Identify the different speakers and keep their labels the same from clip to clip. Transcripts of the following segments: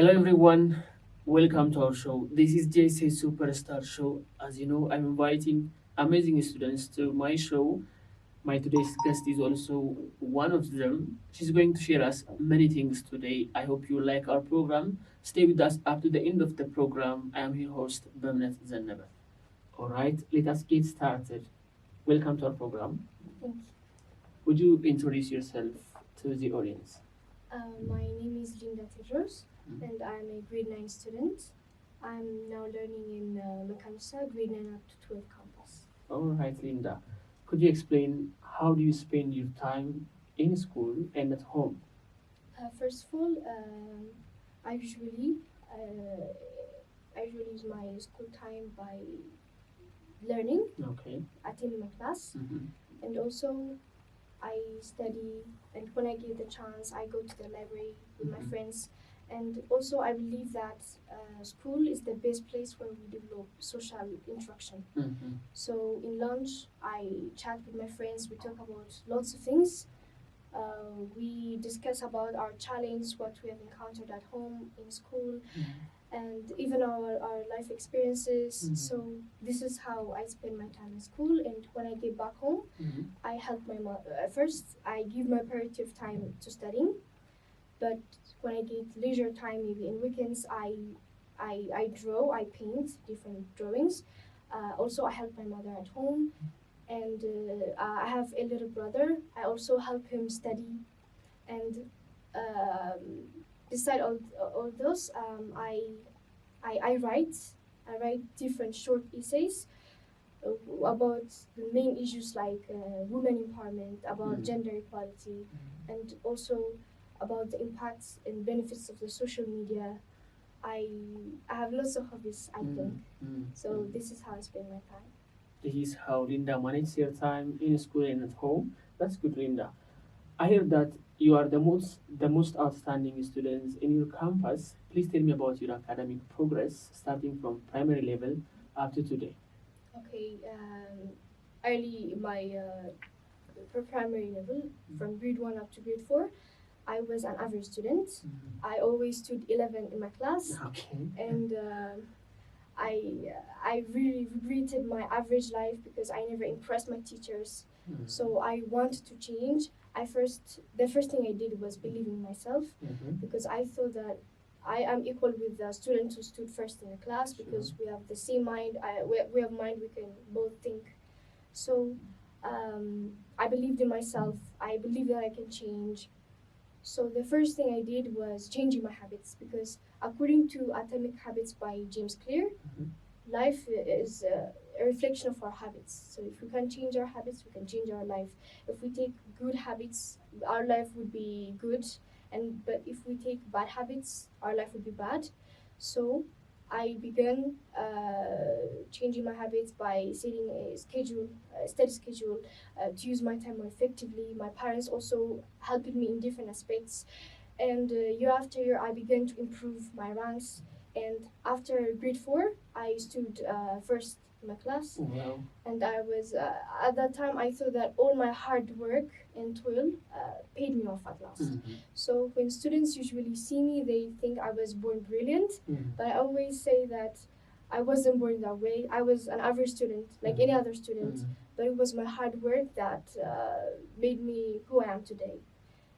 Speaker 1: Hello everyone, welcome to our show. This is JC Superstar Show. As you know, I'm inviting amazing students to my show. My today's guest is also one of them. She's going to share us many things today. I hope you like our program. Stay with us up to the end of the program. I am your host, Bemnet Zannaba. Alright, let us get started. Welcome to our program.
Speaker 2: Thank you.
Speaker 1: Would you introduce yourself to the audience?
Speaker 2: My name is Linda Tewodros,
Speaker 1: Mhm.
Speaker 2: and I'm a grade 9 student. I'm now learning in Mekenessa, grade 9 up to 12 campus.
Speaker 1: All right, Linda. Could you explain how do you spend your time in school and at home?
Speaker 2: First of all, I usually uh, I usually use my school time by learning,
Speaker 1: Okay.
Speaker 2: attending my class,
Speaker 1: Mm-hmm.
Speaker 2: and also I study. And when I get the chance, I go to the library with my
Speaker 1: Mhm.
Speaker 2: friends. And also, I believe that school is the best place where we develop social interaction.
Speaker 1: Mm-hmm.
Speaker 2: So in lunch, I chat with my friends. We talk about lots of things. We discuss about our challenge, what we have encountered at home, in school, and even our life experiences.
Speaker 1: Mhm.
Speaker 2: So this is how I spend my time in school. And when I get back home,
Speaker 1: Mm-hmm.
Speaker 2: I help my mom. First, I give my priority of time to studying, but when I get leisure time, maybe in weekends, I draw, I paint different drawings. Also, I help my mother at home, and I have a little brother. I also help him study, and um, beside all those, I write. I write different short essays about the main issues like women empowerment, about gender equality, and also about the impacts and benefits of the social media. I I have lots of hobbies, I think. So this is how I spend my time.
Speaker 1: This is how Linda manages her time in school and at home. That's good, Linda. I hear that you are the most outstanding students in your campus. Please tell me about your academic progress, starting from primary level up to today.
Speaker 2: Okay, early in my primary level, from grade 1 up to grade 4, I was an average student. I always stood 11 in my class,
Speaker 1: Okay.
Speaker 2: and I really regretted my average life because I never impressed my teachers. So I wanted to change. The first thing I did was believe in myself, because I thought that I am equal with the students who stood first in the class, because we have the same mind. We have mind, we can both think. So I believed in myself. I believed that I can change. So the first thing I did was changing my habits, because according to Atomic Habits by James Clear, life is a reflection of our habits. So if we can change our habits, we can change our life. If we take good habits, our life would be good, and but if we take bad habits, our life would be bad. So I began changing my habits by setting a schedule, a steady schedule, to use my time more effectively. My parents also helped me in different aspects, and year after year, I began to improve my ranks. And after grade 4, I stood first in my class.
Speaker 1: Wow.
Speaker 2: And I was, at that time, I thought that all my hard work and toil paid me off at last. So when students usually see me, they think I was born brilliant. But I always say that I wasn't born that way. I was an average student, like any other student. But it was my hard work that made me who I am today.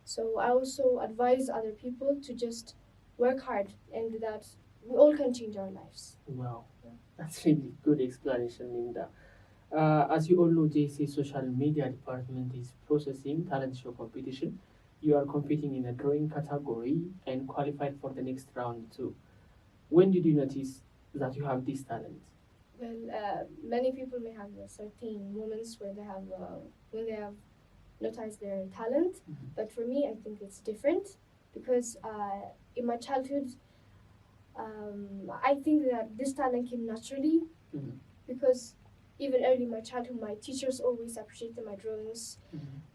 Speaker 2: So I also advise other people to just work hard, and that we all can change our lives.
Speaker 1: Wow. That's really good explanation, Linda. As you all know, JC Social Media Department is processing talent show competition. You are competing in a drawing category and qualified for the next round too. When did you notice that you have this talent?
Speaker 2: Well, many people may have certain moments where they have when they have noticed their talent, but for me, I think it's different, because in my childhood, I think that this talent came naturally, because even early in my childhood, my teachers always appreciated my drawings,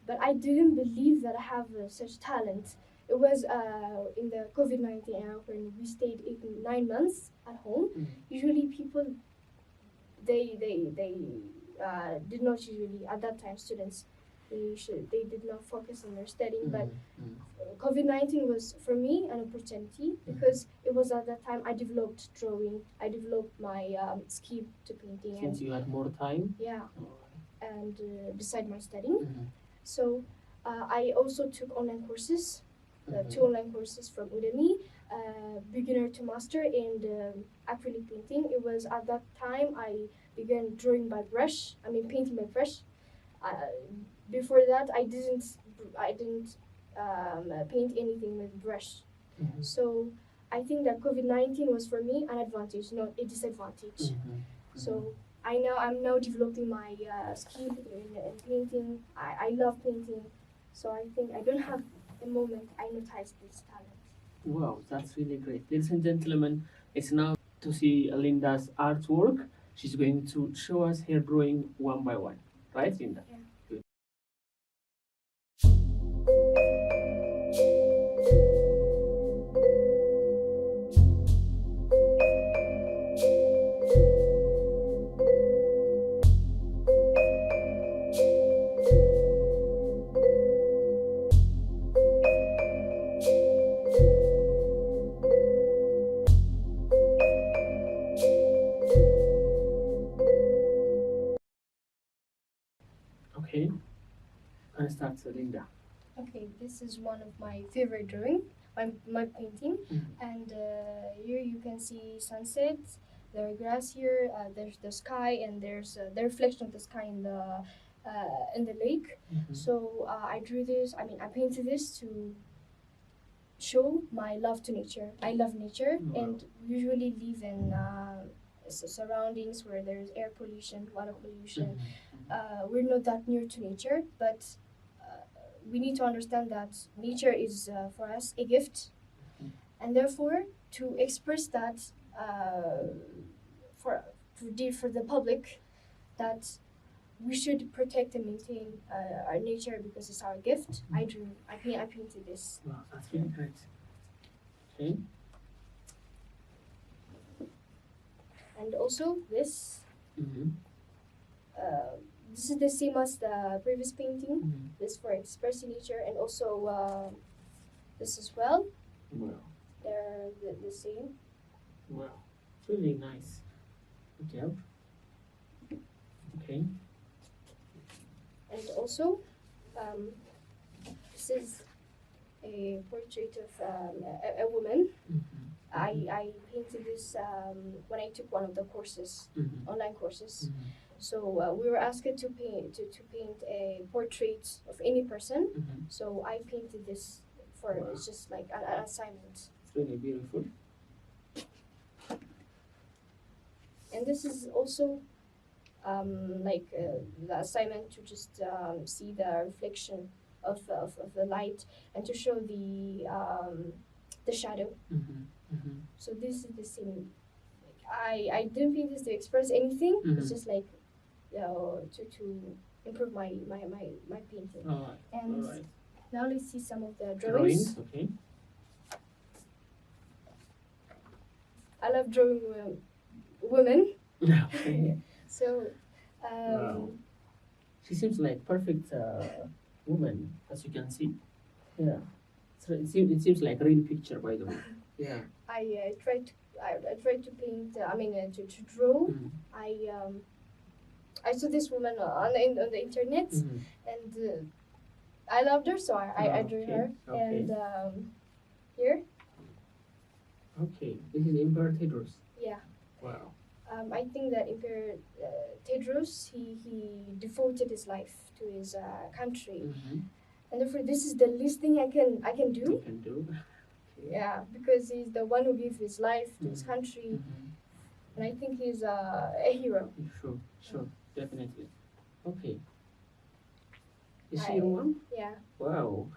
Speaker 2: but I didn't believe that I have such talent. It was in the COVID-19 era, when we stayed 9 months at home. Usually, people they did not usually at that time, students they did not focus on their studying. But
Speaker 1: Mm-hmm.
Speaker 2: COVID-19 was for me an opportunity because it was at that time I developed drawing. I developed my skill to painting.
Speaker 1: Since you had more time.
Speaker 2: Yeah.
Speaker 1: Oh.
Speaker 2: And beside my studying.
Speaker 1: Mm-hmm.
Speaker 2: So I also took online courses,
Speaker 1: Mm-hmm.
Speaker 2: 2 online courses from Udemy, beginner to master in acrylic painting. It was at that time I began drawing by brush. I mean painting by brush. Before that, I didn't paint anything with brush.
Speaker 1: Mm-hmm.
Speaker 2: So I think that COVID-19 was for me an advantage, not a disadvantage.
Speaker 1: Mm-hmm.
Speaker 2: So I'm now developing my skill in painting. I love painting, so I think I don't have a moment I noticed this talent.
Speaker 1: Wow, that's really great. Ladies and gentlemen, it's now to see Linda's artwork. She's going to show us her drawing one by one. Right, Linda?
Speaker 2: Yeah.
Speaker 1: Good. Okay, and start, Linda.
Speaker 2: Okay, this is one of my favorite drawing, my painting, and here you can see sunset. There are grass here. There's the sky, and there's the reflection of the sky in the lake.
Speaker 1: Mm-hmm.
Speaker 2: So I drew this. I mean, I painted this to show my love to nature. I love nature,
Speaker 1: Wow.
Speaker 2: and usually live in surroundings where there's air pollution, water pollution.
Speaker 1: Mm-hmm.
Speaker 2: We're not that near to nature, but we need to understand that nature is for us a gift, and therefore to express that for the public, that we should protect and maintain our nature because it's our gift. I painted this.
Speaker 1: Wow, that's really great. Okay.
Speaker 2: And also this.
Speaker 1: Mm-hmm.
Speaker 2: This is the same as the previous painting.
Speaker 1: Mm-hmm.
Speaker 2: This for expressing nature, and also this as well.
Speaker 1: Wow.
Speaker 2: They're the same.
Speaker 1: Wow. It's really nice. Good job. Okay.
Speaker 2: And also, this is a portrait of a woman.
Speaker 1: Mm-hmm.
Speaker 2: I painted this when I took one of the courses,
Speaker 1: Mm-hmm.
Speaker 2: online courses.
Speaker 1: Mm-hmm.
Speaker 2: So we were asked to paint a portrait of any person.
Speaker 1: Mm-hmm.
Speaker 2: So I painted this for
Speaker 1: Wow.
Speaker 2: It's just like an assignment.
Speaker 1: It's really beautiful.
Speaker 2: And this is also the assignment to just see the reflection of the light and to show the shadow.
Speaker 1: Mm-hmm. Mm-hmm.
Speaker 2: So this is the same. I didn't paint this to express anything.
Speaker 1: Mhm.
Speaker 2: It's just like to improve my painting.
Speaker 1: All right.
Speaker 2: And
Speaker 1: All right.
Speaker 2: now let's see some of the
Speaker 1: Drawings.
Speaker 2: drawings.
Speaker 1: Okay.
Speaker 2: I love drawing women.
Speaker 1: Okay.
Speaker 2: So
Speaker 1: Wow. She seems like perfect woman, as you can see. Yeah. So it seems like a real picture, by the way. Yeah.
Speaker 2: I tried to paint. To draw.
Speaker 1: Mm-hmm.
Speaker 2: I saw this woman on the internet,
Speaker 1: Mm-hmm.
Speaker 2: and I loved her, so I drew
Speaker 1: Okay,
Speaker 2: her.
Speaker 1: okay.
Speaker 2: And here,
Speaker 1: Okay. This is Emperor Tewodros.
Speaker 2: yeah.
Speaker 1: Wow.
Speaker 2: I think that Emperor Tewodros, he devoted his life to his country,
Speaker 1: Mm-hmm.
Speaker 2: and therefore this is the least thing I can do.
Speaker 1: You can do. Okay.
Speaker 2: Yeah, because he's the one who gave his life to his
Speaker 1: Mhm.
Speaker 2: country,
Speaker 1: Mm-hmm.
Speaker 2: and I think he's a hero.
Speaker 1: Sure, definitely. Okay. Is
Speaker 2: I-
Speaker 1: she your mom?
Speaker 2: Yeah,
Speaker 1: Wow.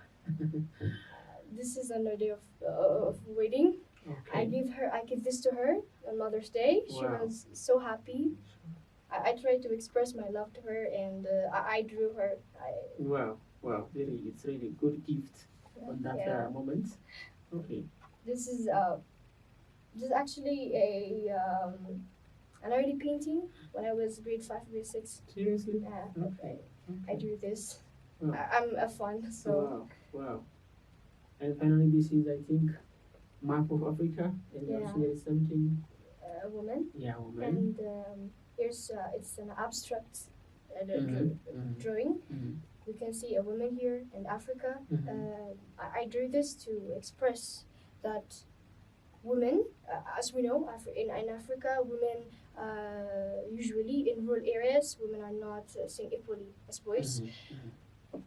Speaker 2: this is on the day of wedding. I
Speaker 1: Okay.
Speaker 2: give this to her on Mother's Day. She
Speaker 1: Wow.
Speaker 2: was so happy. I tried to express my love to her, and I drew her.
Speaker 1: Wow. Really, it's really good gift on that
Speaker 2: Yeah.
Speaker 1: moment. Okay.
Speaker 2: This is actually an early painting when I was grade 5, grade 6.
Speaker 1: Seriously?
Speaker 2: Yeah,
Speaker 1: Okay.
Speaker 2: I drew this.
Speaker 1: Wow.
Speaker 2: I'm a fun. So
Speaker 1: Wow. Wow. And finally, this is, I think, map of Africa, and
Speaker 2: yeah,
Speaker 1: also there is something.
Speaker 2: a woman.
Speaker 1: Yeah, woman.
Speaker 2: And here's it's an abstract drawing.
Speaker 1: Mm-hmm.
Speaker 2: We can see a woman here in Africa.
Speaker 1: Mm-hmm.
Speaker 2: I drew this to express that women, as we know, in Africa, women usually in rural areas, women are not seen equally as boys.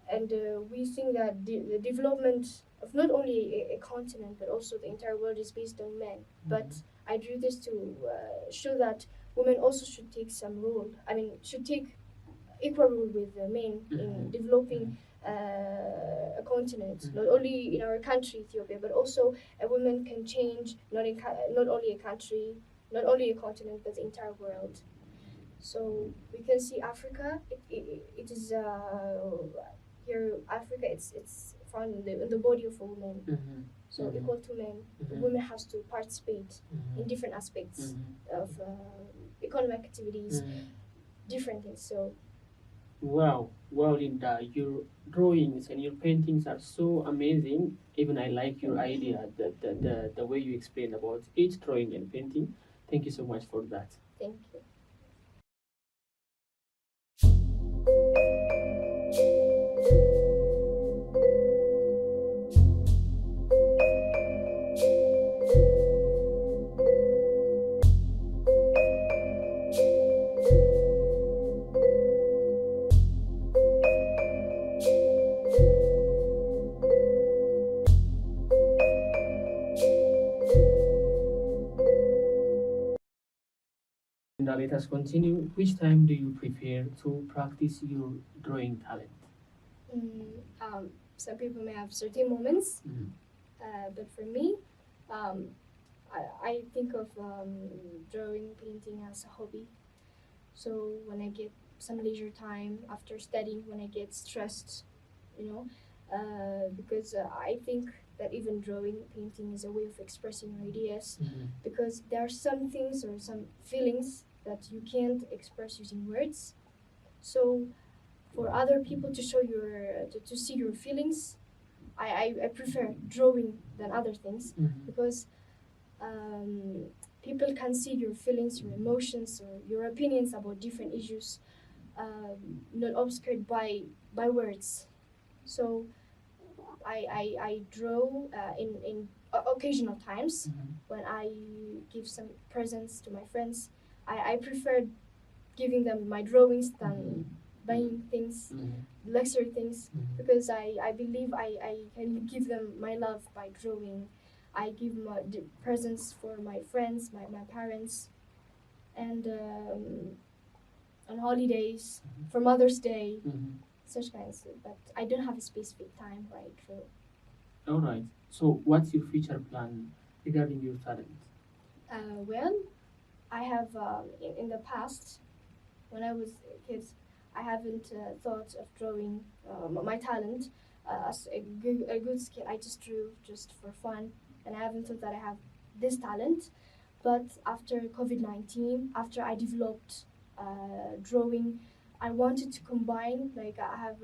Speaker 2: And we think that the development of not only a continent but also the entire world is based on men. But I drew this to show that women also should take some role. I mean, should take equal role with the men in developing a continent. Not only in our country, Ethiopia, but also a woman can change not only a country, not only a continent, but the entire world. So we can see Africa. It is here. Africa. It's found in the body of a woman. So equal to men. Women has to participate in different aspects of economic activities, different things. So
Speaker 1: Wow, wow, Linda, your drawings and your paintings are so amazing. Even I like your idea, the way you explain about each drawing and painting. Thank you so much for that.
Speaker 2: thank you.
Speaker 1: Now let us continue. Which time do you prefer to practice your drawing talent?
Speaker 2: Some people may have certain moments, but for me, um, I think of drawing, painting as a hobby. So when I get some leisure time after studying, when I get stressed, you know, because I think that even drawing, painting is a way of expressing your ideas, because there are some things or some feelings that you can't express using words. So for other people to show to see your feelings, I prefer drawing than other things, because um, people can see your feelings, your emotions, or your opinions about different issues, not obscured by words. So I draw in occasional times when I give some presents to my friends. I prefer giving them my drawings than buying things, luxury things, because I believe I can give them my love by drawing. I give presents for my friends, my parents, and on holidays, for Mother's Day, such kinds. But I don't have a specific time where I draw.
Speaker 1: All right. So, what's your future plan regarding your talent?
Speaker 2: Well, I have in the past, when I was a kid, I haven't thought of drawing my talent as a good skill. I just drew just for fun, and I haven't thought that I have this talent. But after COVID-19, after I developed drawing, I wanted to combine. Like I have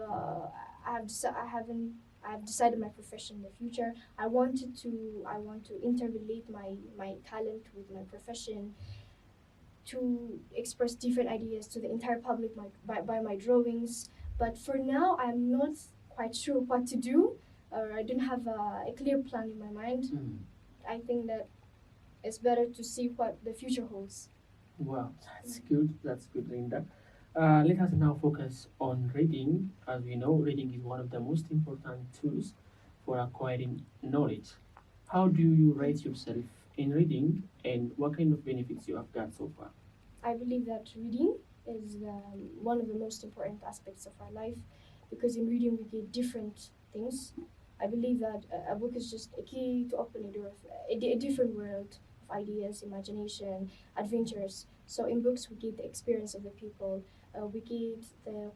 Speaker 2: decided my profession in the future. I want to interrelate my talent with my profession, to express different ideas to the entire public by my drawings. But for now, I'm not quite sure what to do, or I don't have a clear plan in my mind. I think that it's better to see what the future holds.
Speaker 1: Wow, that's good. That's good, Linda. Let us now focus on reading. As we know, reading is one of the most important tools for acquiring knowledge. How do you rate yourself in reading, and what kind of benefits you have got so far?
Speaker 2: I believe that reading is one of the most important aspects of our life, because in reading we get different things. I believe that a book is just a key to open a door of a different world of ideas, imagination, adventures. So in books we get the experience of the people, we get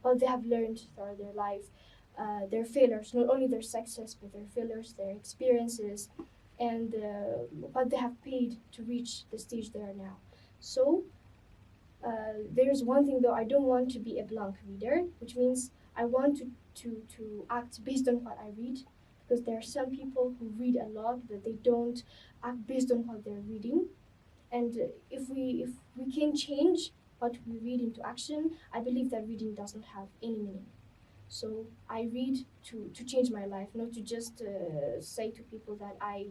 Speaker 2: what they have learned throughout their life, their failures, not only their success but their failures, their experiences, and what they have paid to reach the stage they are now. So there's one thing though, I don't want to be a blank reader, which means I want to act based on what I read, because there are some people who read a lot but they don't act based on what they're reading. And if we can change what we read into action, I believe that reading doesn't have any meaning. So I read to change my life, not to just say to people that I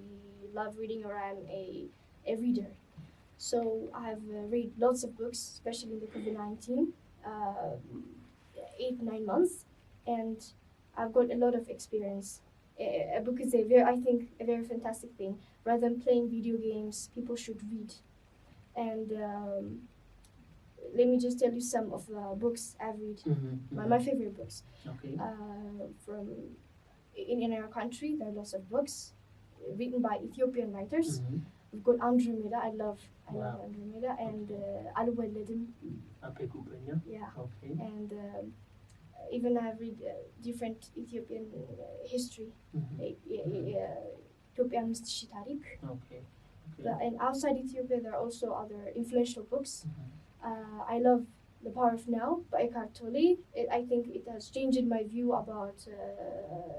Speaker 2: love reading or I'm a reader. So I've read lots of books, especially in the COVID-19, 8 9 months, and I've got a lot of experience. A book is I think, a very fantastic thing. Rather than playing video games, people should read. And let me just tell you some of the books I've read. My favorite books.
Speaker 1: Okay.
Speaker 2: From in our country, there are lots of books written by Ethiopian writers. We've got Andromeda. I love Andromeda, and Al-Waladim. Yeah.
Speaker 1: Okay.
Speaker 2: And even I've read different Ethiopian history. Ethiopian Tarik.
Speaker 1: Okay.
Speaker 2: And outside Ethiopia, there are also other influential books. I love The Power of Now by Eckhart Tolle. I think it has changed my view about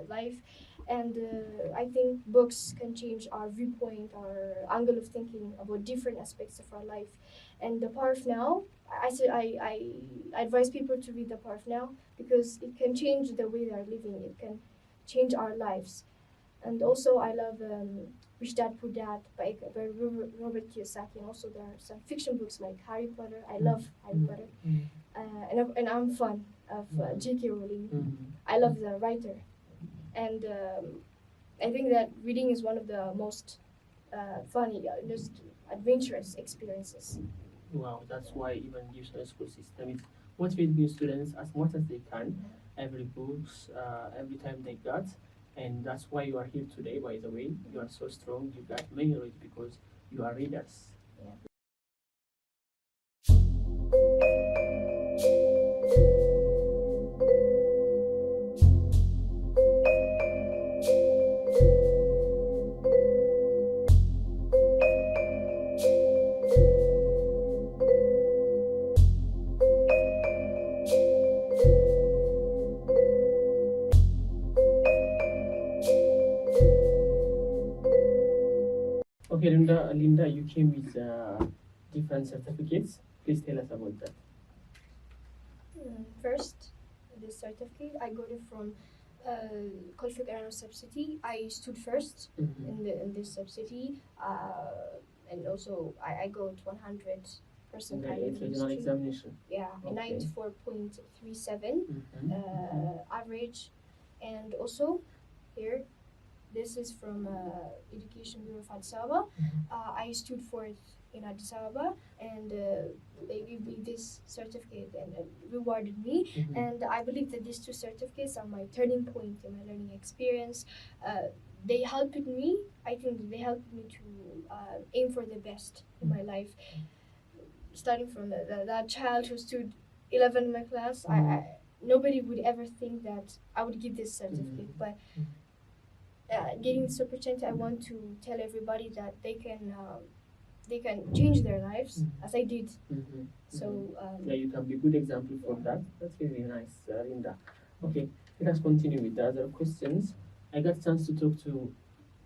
Speaker 2: life, and I think books can change our viewpoint, our angle of thinking about different aspects of our life. And The Power of Now, I advise people to read The Power of Now, because it can change the way they are living. It can change our lives. And also, I love Rich Dad Poor Dad by Robert Kiyosaki. And also, there are some fiction books like Harry Potter. I love Harry Potter. And I'm a fan of J.K. Rowling. I love the writer. And I think that reading is one of the most funny, just adventurous experiences.
Speaker 1: Wow, that's why even the school system is motivating students as much as they can, every books, every time they got. And that's why you are here today, by the way. You are so strong. You got many knowledge because you are readers.
Speaker 2: Yeah.
Speaker 1: Okay, Linda, you came with different certificates. Please tell us about that.
Speaker 2: First, this certificate, I got it from Kolfik Aero Subsidy. I stood first in this subsidy, and also I got 100% high in
Speaker 1: regional
Speaker 2: history.
Speaker 1: examination.
Speaker 2: Yeah,
Speaker 1: Okay.
Speaker 2: 94.37 average, and also here, this is from Education Bureau of Addis Ababa. I stood fourth in Addis Ababa, and they gave me this certificate and rewarded me. And I believe that these two certificates are my turning point in my learning experience. They helped me. I think they helped me to aim for the best in my life. Starting from that child who stood 11 in my class, nobody would ever think that I would get this certificate, but getting this opportunity, I want to tell everybody that they can change their lives as I did. So
Speaker 1: yeah, you can be a good example for that. That's really nice, Linda. Okay, let us continue with the other questions. I got a chance to talk to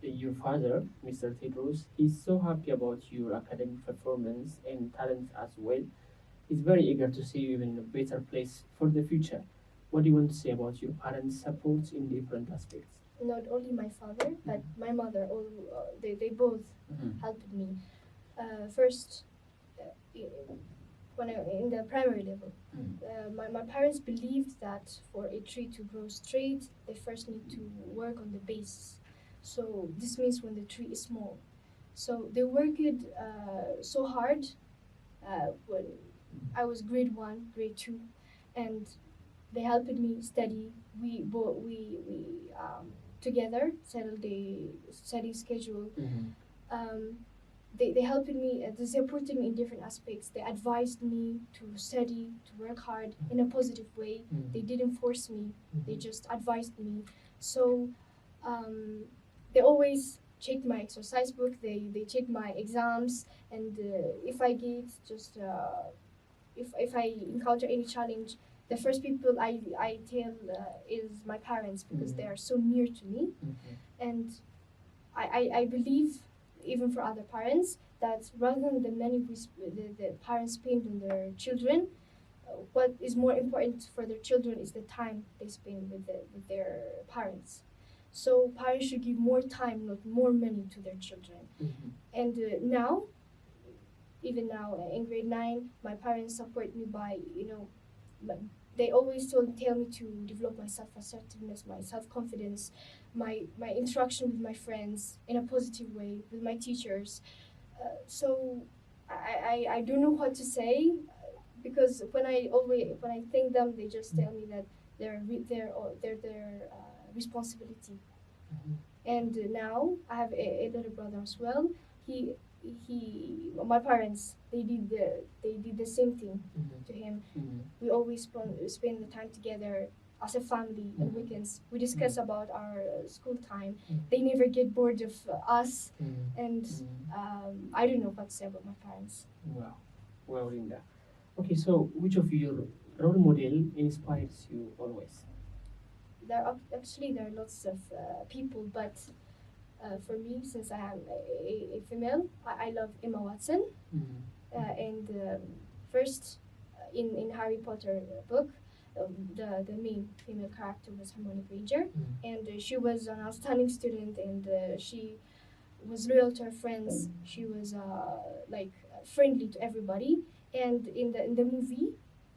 Speaker 1: your father, Mr. Tewodros. He's so happy about your academic performance and talent as well. He's very eager to see you in a better place for the future. What do you want to say about your parents' support in different aspects?
Speaker 2: Not only my father, but my mother. They both helped me. First, when in the primary level, my parents believed that for a tree to grow straight, they first need to work on the base. So this means when the tree is small. So they worked so hard when I was grade 1, grade 2, and they helped me study. We together settled the study schedule. They helped me. They supported me in different aspects. They advised me to study, to work hard in a positive way. They didn't force me. They just advised me. So they always checked my exercise book. They checked my exams, and if I get just if I encounter any challenge, the first people I tell is my parents, because they are so near to me. And I believe, even for other parents, that rather than the money the parents spend on their children, what is more important for their children is the time they spend with their parents. So parents should give more time, not more money, to their children. And now, even now in grade 9, my parents support me by, they always tell me to develop my self-assertiveness, my self-confidence, my interaction with my friends in a positive way, with my teachers. So I don't know what to say, because when I thank them, they just tell me that they're their responsibility. And now I have a little brother as well. He my parents, they did the same thing to him. We always spend the time together as a family on weekends. We discuss about our school time. They never get bored of us. And I don't know what to say about my parents.
Speaker 1: Wow. Well, Linda. Okay, so which of your role model inspires you always?
Speaker 2: There are lots of people, but for me, since I am a female, I love Emma Watson. And first, in Harry Potter book, the main female character was Hermione Granger, and she was an outstanding student, and she was loyal to her friends. She was friendly to everybody. And in the movie,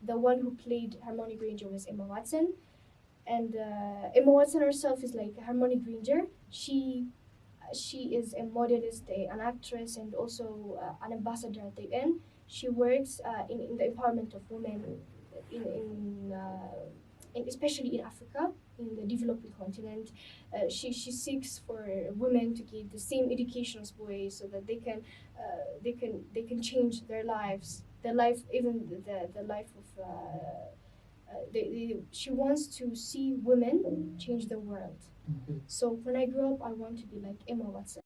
Speaker 2: the one who played Hermione Granger was Emma Watson, and Emma Watson herself is like Hermione Granger. She is a modernist, an actress, and also an ambassador at the UN. She works in the empowerment of women, especially in Africa, in the developing continent. She seeks for women to get the same education as boys, so that they can change their lives, their life, even the life of. She wants to see women change the world. So when I grow up, I want to be like Emma Watson.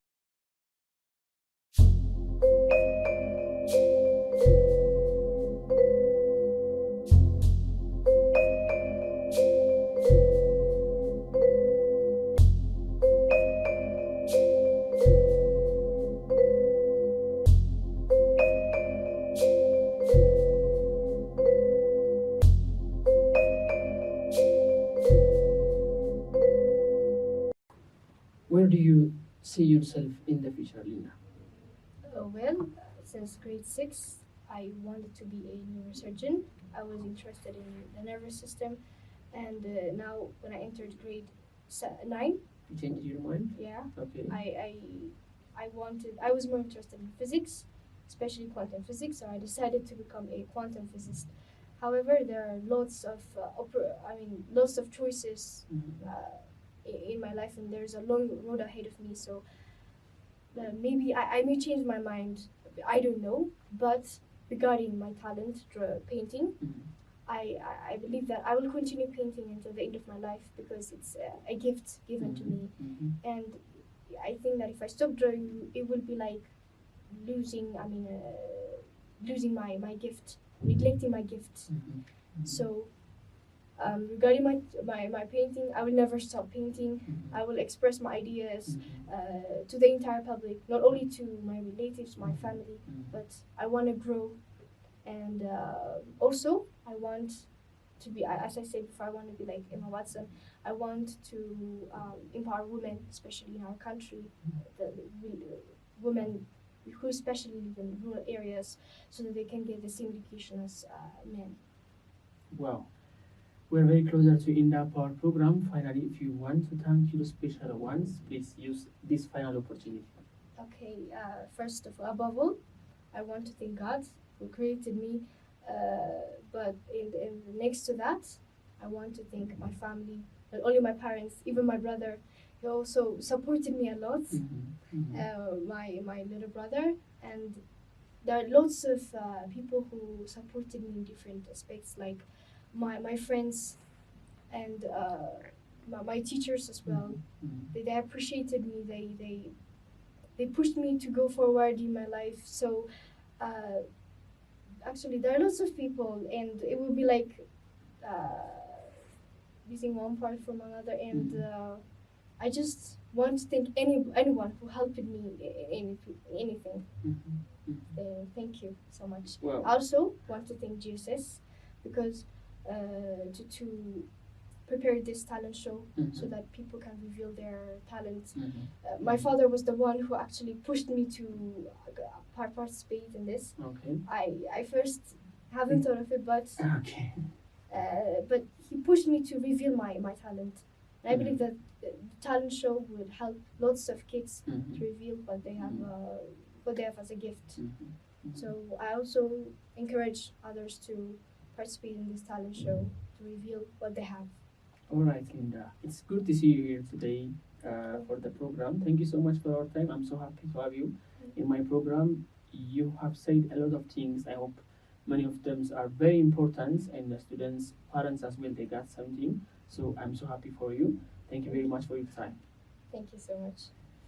Speaker 1: Where do you see yourself in the future, Linda?
Speaker 2: Well, since grade 6, I wanted to be a neurosurgeon. I was interested in the nervous system, and now when I entered grade 9,
Speaker 1: You changed your mind?
Speaker 2: yeah,
Speaker 1: Okay.
Speaker 2: I was more interested in physics, especially quantum physics, so I decided to become a quantum physicist. However, there are lots of lots of choices in my life, and there's a long road ahead of me. So maybe I may change my mind. I don't know, but regarding my talent, painting, I believe that I will continue painting until the end of my life, because it's a gift given to me. And I think that if I stop drawing, it will be like losing losing my gift, neglecting my gift. So regarding my painting, I will never stop painting. I will express my ideas to the entire public, not only to my relatives, my family, but I want to grow. And also, I want to be, as I said before, I want to be like Emma Watson. I want to empower women, especially in our country, the women who especially live in rural areas, so that they can get the same education as men.
Speaker 1: Wow. We're very closer to end up our program. Finally, if you want to thank your special ones, please use this final opportunity.
Speaker 2: Okay, first of all, above all, I want to thank God who created me. But in next to that, I want to thank my family, not only my parents, even my brother. He also supported me a lot. My little brother, and there are lots of people who supported me in different aspects, like my friends and my teachers as well. They appreciated me. They pushed me to go forward in my life. So actually, there are lots of people, and it will be like using one part from another, and I just want to thank anyone who helped me in anything. Thank you so much.
Speaker 1: Wow.
Speaker 2: I also want to thank GSS because to prepare this talent show so that people can reveal their talents. My father was the one who actually pushed me to participate in this.
Speaker 1: Okay.
Speaker 2: I first haven't thought of it, but
Speaker 1: Okay.
Speaker 2: but he pushed me to reveal my talent. And I believe that the talent show would help lots of kids to reveal what they have as a gift. So I also encourage others to participate in this talent show to reveal what they have.
Speaker 1: All right, Linda. It's good to see you here today for the program. Thank you so much for your time. I'm so happy to have you in my program. You have said a lot of things. I hope many of them are very important, and the students, parents as well, they got something. So I'm so happy for you. Thank you very much for your time.
Speaker 2: Thank you so much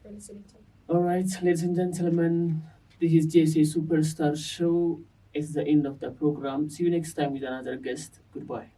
Speaker 2: for listening to me.
Speaker 1: All right, ladies and gentlemen, this is JC Superstar Show. It's the end of the program. See you next time with another guest. Goodbye.